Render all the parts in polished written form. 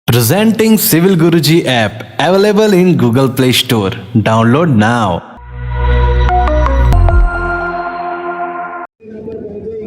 Presenting Civil Guruji app available in Google Play Store. Download now.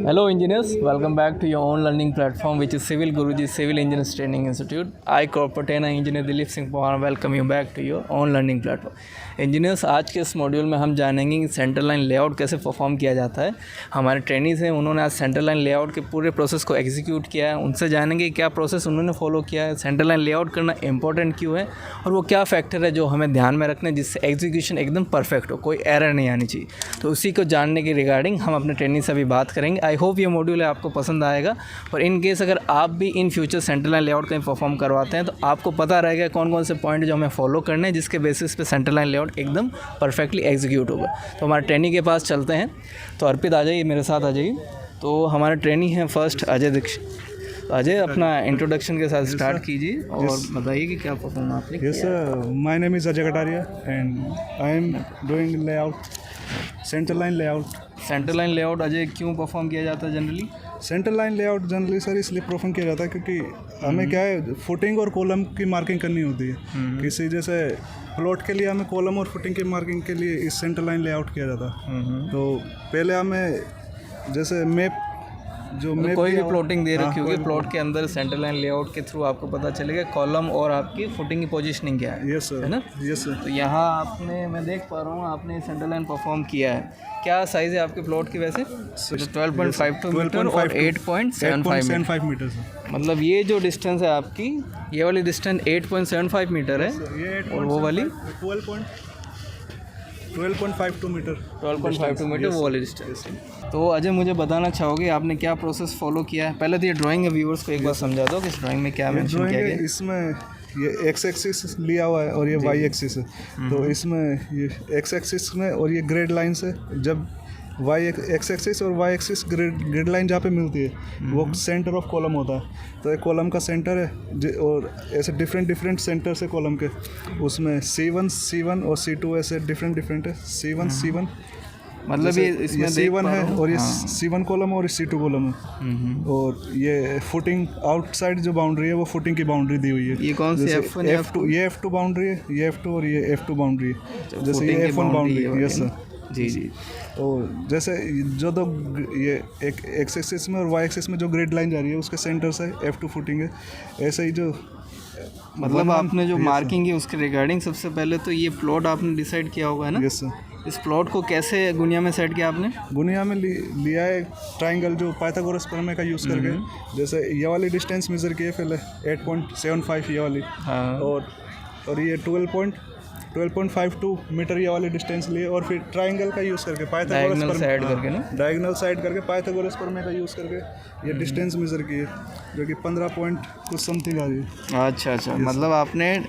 Hello engineers, welcome back to your own learning platform which is Civil Guruji Civil Engineers Training Institute. I corporate engineer Dilip Singh Pawar welcome you back to your own learning platform. Engineers आज के इस module में हम जानेंगे कि centre line layout कैसे perform किया जाता है. हमारे ट्रेनीज हैं, उन्होंने आज सेंटर लाइन लेआउट के पूरे प्रोसेस को एग्जीक्यूट किया है. उनसे जानेंगे क्या प्रोसेस उन्होंने फॉलो किया है, सेंटर लाइन लेआउट करना इंपॉर्टेंट क्यों है और वो क्या फैक्टर है जो हमें ध्यान में रखना है जिससे एग्जीक्यूशन एकदम परफेक्ट हो, कोई एरर नहीं आनी चाहिए. तो उसी को जानने के रिगार्डिंग हम अपने ट्रेनिंग से अभी बात करेंगे. आई होप ये मॉड्यूल है आपको पसंद आएगा और इन केस अगर आप भी in future centre line layout कहीं परफॉर्म करवाते हैं तो आपको पता रहेगा कौन कौन से पॉइंट जो हमें फॉलो करने हैं जिसके बेसिस पे सेंटर लाइन लेआउट एकदम परफेक्टली एग्जीक्यूट होगा. तो हमारे ट्रेनी के पास चलते हैं. तो अर्पित आ जाइए, मेरे साथ आ जाइए. तो हमारे ट्रेनी हैं फर्स्ट अजय दीक्षित. अजय अपना इंट्रोडक्शन के साथ स्टार्ट कीजिए और बताइए कि क्या परफॉर्म आपने किया. Yes sir, my name is Ajay Kataria and I am doing layout, center line layout. Centre line layout Ajay क्यों परफॉर्म किया जाता है generally? Centre line layout generally sir इसलिए परफॉर्म किया जाता है क्योंकि हमें क्या है फुटिंग और कॉलम की मार्किंग करनी होती है. किसी जैसे प्लॉट के लिए हमें कॉलम और फुटिंग की मार्किंग के लिए इस सेंटर लाइन लेआउट किया जाता है. तो पहले हमें जैसे मैप जो मैप कोई भी प्लॉटिंग दे रखी होगी, प्लॉट के अंदर सेंटर लाइन लेआउट के थ्रू आपको पता चलेगा कॉलम और आपकी फुटिंग की पोजीशनिंग क्या है. यस सर, है ना? Yes sir. तो यहाँ आपने, मैं देख पा रहा हूँ आपने सेंटर लाइन परफॉर्म किया है. क्या साइज़ है आपके प्लॉट की वैसे? 12.52 मीटर और 8.75 मीटर सर. मतलब ये जो डिस्टेंस है आपकी, ये वाली डिस्टेंस 8.75 मीटर है और वो वाली 12.52 मीटर. 12.52 मीटर वो वाली डिस्टेंस. तो अजय मुझे बताना चाहोगे आपने क्या प्रोसेस फॉलो किया है? पहले तो ये ड्राइंग है, व्यूअर्स को एक बार समझा दो कि इस ड्राइंग में क्या मेंशन किया गया है. इसमें ये एक्स एक्सिस लिया हुआ है और ये वाई एक्सिस है. तो इसमें ये एक्स एक्सिस में और ये ग्रेड लाइन से जब वाई एक्स एक्सिस और वाई एक्सिस ग्रेड लाइन जहाँ पे मिलती है वो सेंटर ऑफ कॉलम होता है. तो एक कॉलम का सेंटर है और ऐसे डिफरेंट सेंटर्स है कॉलम के. उसमें C1 और C2 ऐसे डिफरेंट है. C1 मतलब ये इसमें C1 है और ये C1 कॉलम और C2 कॉलम है. और ये फुटिंग आउटसाइड जो बाउंड्री है वो फुटिंग की बाउंड्री दी हुई है. ये कौन सी F1? ये F2 बाउंड्री है, ये F2 और ये F2 बाउंड्री है. जैसे ये F1 बाउंड्री है. Yes sir. जी. तो जैसे जो दो ये एक एक्स एक्सिस में और वाई एक्सिस में जो ग्रेड लाइन जा रही है उसके सेंटर से F2 फुटिंग है. ऐसे ही जो मतलब आपने जो मार्किंग है उसके रिगार्डिंग सबसे पहले तो ये प्लॉट आपने डिसाइड किया होगा, है ना? Yes sir. इस प्लॉट को कैसे गुनिया में सेट किया आपने? गुनिया में लिया है ट्राइंगल जो पाइथागोरस प्रमेय का यूज़ करके. जैसे ये वाली डिस्टेंस मेज़र की है पहले 8.75 ये वाली. हाँ. और ये 12.52 मीटर ये वाली डिस्टेंस लिए और फिर ट्राइंगल का यूज़ करके डायगोनल साइड करके ना, डायगोनल साइड करके पाइथागोरस प्रमेय का यूज़ करके ये डिस्टेंस मेज़र की है जो कि 15 पॉइंट कुछ समथिंग आ रही है. अच्छा. मतलब आपने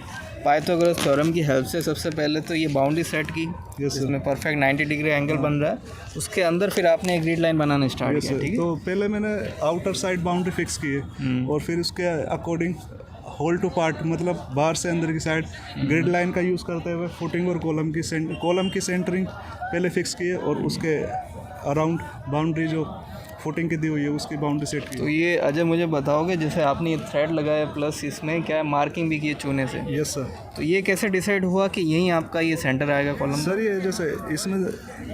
पाइथागोरस थ्योरम की हेल्प से सबसे पहले तो ये बाउंड्री सेट की. इसमें परफेक्ट 90 डिग्री एंगल बन रहा है. उसके अंदर फिर आपने एक ग्रिड लाइन बनाना स्टार्ट किया. ठीक है. तो पहले मैंने आउटर साइड बाउंड्री फिक्स की है और फिर उसके अकॉर्डिंग होल टू पार्ट मतलब बाहर से अंदर की साइड ग्रिड लाइन का यूज़ करते हुए फुटिंग और कॉलम की सेंटरिंग पहले फिक्स की है और उसके अराउंड बाउंड्री जो फुटिंग की दी हुई है उसकी बाउंड्री सेट की. तो ये अजय मुझे बताओगे जैसे आपने ये थ्रेड लगाया प्लस इसमें क्या है मार्किंग भी की है चूने से. Yes sir. तो ये कैसे डिसाइड हुआ कि यहीं आपका ये सेंटर आएगा कॉलम? सर ये जैसे इसमें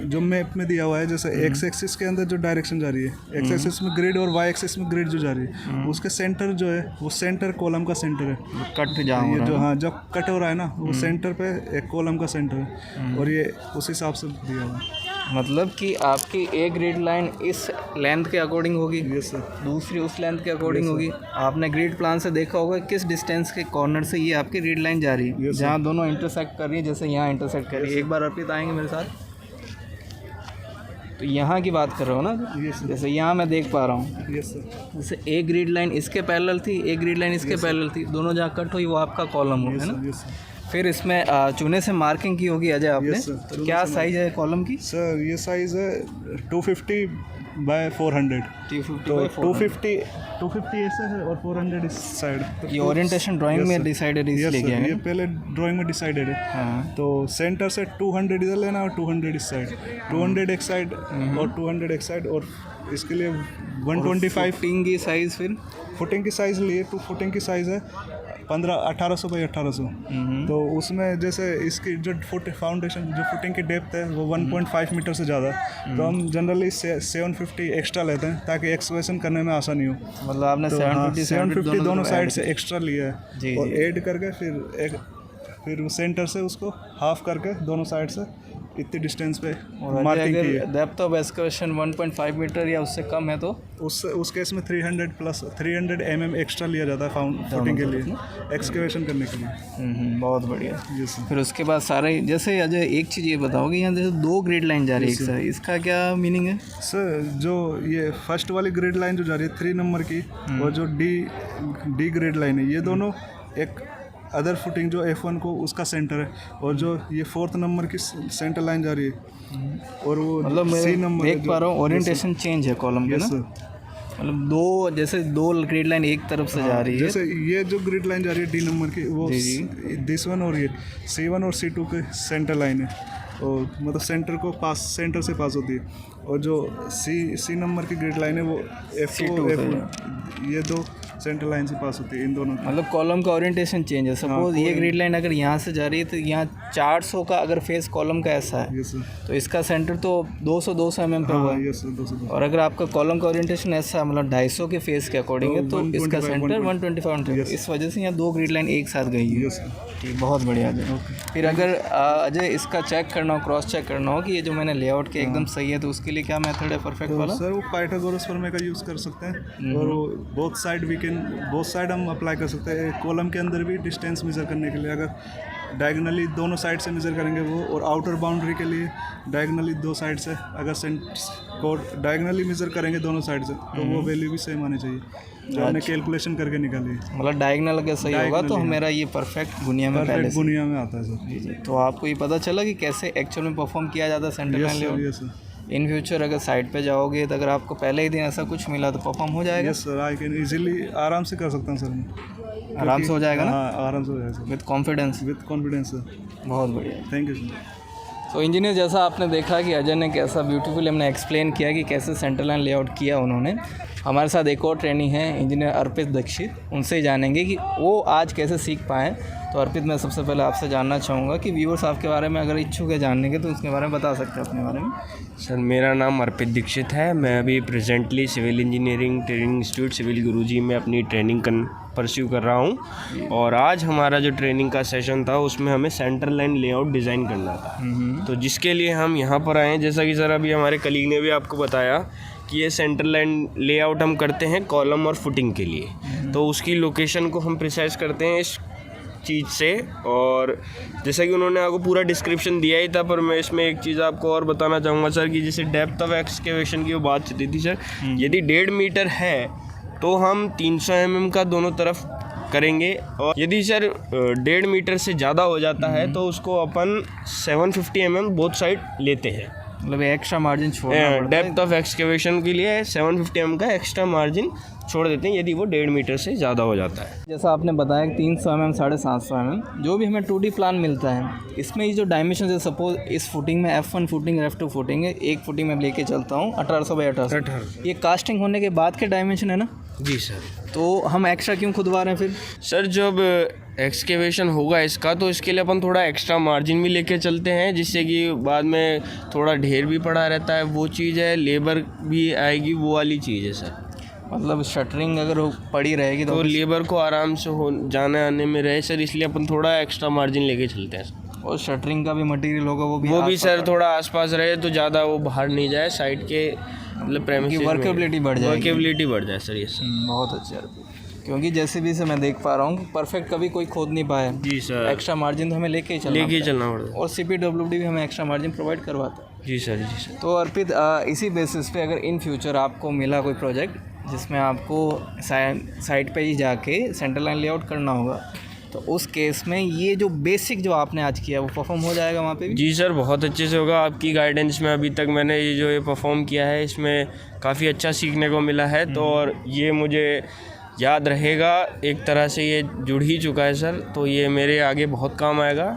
जो मैप में दिया हुआ है जैसे एक्स एक्सिस के अंदर जो डायरेक्शन जा रही है, एक्स एक्सिस में ग्रिड और वाई एक्सिस में ग्रिड जो जा रही है उसके सेंटर जो है वो सेंटर कॉलम का सेंटर है. कट जहाँ ये जो जब कट हो रहा है ना वो सेंटर पे एक कॉलम का सेंटर है और ये उस हिसाब से दिया हुआ है. मतलब कि आपकी एक ग्रिड लाइन इस लेंथ के अकॉर्डिंग होगी. Yes sir. दूसरी उस लेंथ के अकॉर्डिंग होगी. आपने ग्रिड प्लान से देखा होगा किस डिस्टेंस के कॉर्नर से ये आपकी ग्रिड लाइन जा रही है. जहाँ दोनों इंटरसेक्ट कर रही है, जैसे यहाँ इंटरसेक्ट कर रही है. एक बार अर्पित आएंगे मेरे साथ. तो यहाँ की बात कर रहे हो ना? यस. जैसे यहाँ मैं देख पा रहा हूँ. Yes sir. जैसे एक ग्रिड लाइन इसके पैरेलल थी, एक ग्रिड लाइन इसके पैरेलल थी. दोनों जहाँ कट हुई वो आपका कॉलम हो, है ना? Yes sir. फिर इसमें चूने से मार्किंग की होगी अजय आपने. तो क्या साइज़ है कॉलम की? सर ये साइज़ है 250 बाय 400. 250 ऐसे है और 400 इस साइड. ये ओरिएंटेशन ड्राइंग में डिसाइडेड इसलिए किया है. ये पहले ड्राइंग में डिसाइडेड है. हाँ. तो सेंटर से 200 इधर लेना और 200 इस साइड. 200 एक साइड और 200 एक साइड और इसके लिए 125 फुटिंग की साइज़ फिर फुटिंग की साइज़ लिए 2 फुटिंग की साइज़ है 1800 बाई 1800। तो उसमें जैसे इसकी जो फाउंडेशन जो फुटिंग की डेप्थ है वो 1.5 मीटर से ज़्यादा है, तो हम जनरली 750 एक्स्ट्रा लेते हैं ताकि एक्सकवेशन करने में आसानी हो। मतलब आपने तो 750 दोनों साइड से एक्स्ट्रा लिया जी, है और ऐड करके फिर सेंटर से उसको हाफ करके दोनों साइड से इतनी डिस्टेंस पे मार्किंग की है। डेप्थ ऑफ एक्सकवेशन 1.5 मीटर या उससे कम है तो उस केस में 300 mm एक्स्ट्रा लिया जाता है फुटिंग के लिए, एक्सकवेशन करने के लिए। बहुत बढ़िया। जी सर। फिर उसके बाद सारे जैसे अजय एक चीज़ ये बताओगे, यहाँ जैसे 2 ग्रिड लाइन जा रही है एक साथ, इसका क्या मीनिंग है? सर जो ये फर्स्ट वाली ग्रिड लाइन जो जा रही है 3 नंबर की और जो डी ग्रिड लाइन है, ये दोनों एक अदर फुटिंग जो F1 को उसका सेंटर है, और जो ये 4th नंबर की सेंटर लाइन जा रही है और वो मतलब C नंबर देख पा रहा हूँ ओरिएंटेशन चेंज है कॉलम के ना, मतलब 2 ग्रिड लाइन एक तरफ से जा रही है। जैसे ये जो ग्रिड लाइन जा रही है डी नंबर की वो दिस वन और ये C1 और C2 के सेंटर लाइन है, और मतलब सेंटर से पास होती है, और जो सी नंबर की ग्रिड लाइन है वो F2 ये 2 सेंटर लाइन से पास होती है इन दोनों की। मतलब कॉलम का ओरिएंटेशन चेंज है। सपोज ये ग्रिड लाइन अगर यहाँ से जा रही है तो यहाँ 400 का अगर फेस कॉलम का ऐसा है, तो इसका सेंटर तो 200 mm पे हुआ है। और अगर आपका कॉलम का ओरिएंटेशन ऐसा मतलब 250 के फेस के अकॉर्डिंग है तो इसका सेंटर 125 इस वजह से यहाँ 2 ग्रिड लाइन एक साथ गई है। ठीक, बहुत बढ़िया अजय। फिर अगर अजय इसका चेक करना हो, क्रॉस चेक करना हो कि ये जो मैंने लेआउट किया एकदम सही है, तो उसके लिए क्या मेथड है परफेक्ट वाला? सर वो पाइथागोरस प्रमेय का यूज़ कर सकते हैं, और वो बोथ साइड हम अप्लाई कर सकते हैं। कॉलम के अंदर भी डिस्टेंस मेजर करने के लिए अगर डायगनली दोनों साइड से मेजर करेंगे वो, और आउटर बाउंड्री के लिए डायगनली 2 साइड से अगर डायगनली मेजर करेंगे दोनों साइड से तो वो वैल्यू भी सेम आनी चाहिए जो हमने कैलकुलेशन करके निकाली है। मतलब डायगनल अगर सही होगा तो मेरा ये परफेक्ट बुनिया में पहले से बुनिया में आता है सर। जी। तो आपको ये पता चला कि कैसे एक्चुअल में परफॉर्म किया जाता है centre line layout. In future अगर साइट पे जाओगे तो अगर आपको पहले ही दिन ऐसा कुछ मिला तो परफॉर्म हो जाएगा? Yes sir, I can easily आराम से कर सकता हूँ सर मैं। आराम से हो जाएगा ना? हाँ आराम से हो जाएगा सर, विद कॉन्फिडेंस सर। बहुत बढ़िया, थैंक यू सर। तो इंजीनियर जैसा आपने देखा कि अजय ने कैसा ब्यूटीफुल हमने एक्सप्लेन किया कि कैसे सेंटर लाइन लेआउट किया उन्होंने। हमारे साथ एक और ट्रेनिंग है इंजीनियर अर्पित दीक्षित, उनसे ही जानेंगे कि वो आज कैसे सीख पाएँ। तो अर्पित, मैं सबसे पहले आपसे जानना चाहूँगा कि व्यूअर्स आपके बारे में अगर इच्छुक है जानने के तो उसके बारे में बता सकते हैं अपने बारे में? सर मेरा नाम अर्पित दीक्षित है। मैं अभी presently civil engineering training institute civil Guruji में अपनी ट्रेनिंग परस्यू कर रहा हूँ, और आज हमारा जो ट्रेनिंग का सेशन था उसमें हमें सेंटर लाइन लेआउट डिज़ाइन करना था। तो जिसके लिए हम यहाँ पर आए हैं, जैसा कि सर अभी हमारे कलीग ने भी आपको बताया कि ये सेंटर लाइन लेआउट हम करते हैं कॉलम और फुटिंग के लिए। तो उसकी लोकेशन को हम प्रिसाइज करते हैं इस चीज़ से, और जैसा कि उन्होंने आपको पूरा डिस्क्रिप्शन दिया ही था, पर मैं इसमें एक चीज़ आपको और बताना चाहूँगा सर कि जैसे डेप्थ ऑफ एक्सकेवेशन की वो बात चलती थी सर, यदि 1.5 मीटर है तो हम 300 mm का दोनों तरफ करेंगे, और यदि सर 1.5 मीटर से ज़्यादा हो जाता है तो उसको अपन 750 mm बोथ साइड लेते हैं। मतलब एक्स्ट्रा मार्जिन छोड़ना पड़ता है डेप्थ ऑफ एक्सकेवेशन के लिए 750 mm का एक्स्ट्रा मार्जिन छोड़ देते हैं यदि वो 1.5 मीटर से ज़्यादा हो जाता है। जैसा आपने बताया कि 300 mm 750 mm जो भी हमें 2D प्लान मिलता है, इसमें ये जो डायमेंशन है, सपोज इस फुटिंग में F1 फुटिंग F2 फुटिंग है, एक फुटिंग में लेके चलता हूँ 1800 बाई 1800, ये कास्टिंग होने के बाद के डायमेंशन है ना? जी सर। तो हम एक्स्ट्रा क्यों खुदवा रहे हैं फिर? सर जब एक्सकेवेशन होगा इसका तो इसके लिए अपन थोड़ा एक्स्ट्रा मार्जिन भी लेके चलते हैं, जिससे कि बाद में थोड़ा ढेर भी पड़ा रहता है, वो चीज़ है, लेबर भी आएगी, वो वाली चीज़ है सर। मतलब शटरिंग अगर पड़ी रहेगी तो लेबर को आराम से हो जाने आने में रहे सर, इसलिए अपन थोड़ा एक्स्ट्रा मार्जिन लेके चलते हैं। और शटरिंग का भी मटेरियल होगा वो भी सर थोड़ा आसपास रहे तो ज़्यादा वो बाहर नहीं जाए साइड के, मतलब प्रेमिसेस में वर्केबिलिटी बढ़ जाए, बढ़ जाए सर। ये सर बहुत अच्छा है, क्योंकि जैसे भी से मैं देख पा रहा हूँ कि परफेक्ट कभी कोई खोद नहीं पाया। जी सर। एक्स्ट्रा मार्जिन तो हमें लेके ही चलना पड़ता है, और CPWD भी हमें एक्स्ट्रा मार्जिन प्रोवाइड करवाता है। जी सर। जी सर। तो अर्पित, इसी बेसिस पे अगर इन फ्यूचर आपको मिला कोई प्रोजेक्ट जिसमें आपको साइट पे ही जाके सेंटर लाइन लेआउट करना होगा, तो उस केस में ये जो बेसिक जो आपने आज किया वो परफॉर्म हो जाएगा वहाँ पे भी? जी सर, बहुत अच्छे से होगा। आपकी गाइडेंस में अभी तक मैंने ये परफॉर्म किया है, इसमें काफ़ी अच्छा सीखने को मिला है, तो और ये मुझे याद रहेगा, एक तरह से ये जुड़ ही चुका है सर, तो ये मेरे आगे बहुत काम आएगा।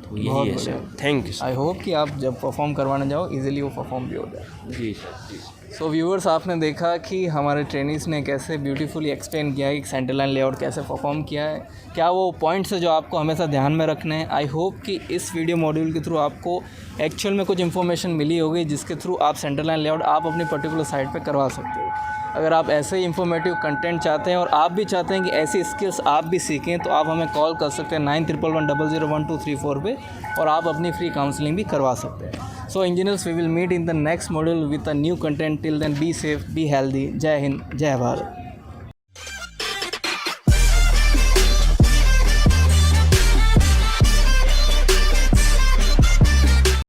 तो यही है sir. Thank you sir. I hope कि आप जब परफॉर्म करवाने जाओ इजीली वो परफॉर्म भी हो जाए। जी सर। सो व्यूअर्स, आपने देखा कि हमारे ट्रेनिंग्स ने कैसे ब्यूटीफुली एक्सप्लेन किया है कि सेंटर लाइन लेआउट कैसे परफॉर्म किया है, क्या वो पॉइंट्स है जो आपको हमेशा ध्यान में रखने हैं। आई होप कि इस वीडियो मॉड्यूल के थ्रू आपको एक्चुअल में कुछ इन्फॉर्मेशन मिली होगी जिसके थ्रू आप सेंटर लाइन लेआउट आप अपनी पर्टिकुलर साइट पे करवा सकते हो। अगर आप ऐसे ही इंफॉर्मेटिव कंटेंट चाहते हैं और आप भी चाहते हैं कि ऐसी स्किल्स आप भी सीखें, तो आप हमें कॉल कर सकते हैं 9111001234 पे, और आप अपनी फ्री काउंसलिंग भी करवा सकते हैं। So engineers, we will meet in the next module with a new content. Till then, be safe, be healthy. Jai Hind, जय भारत।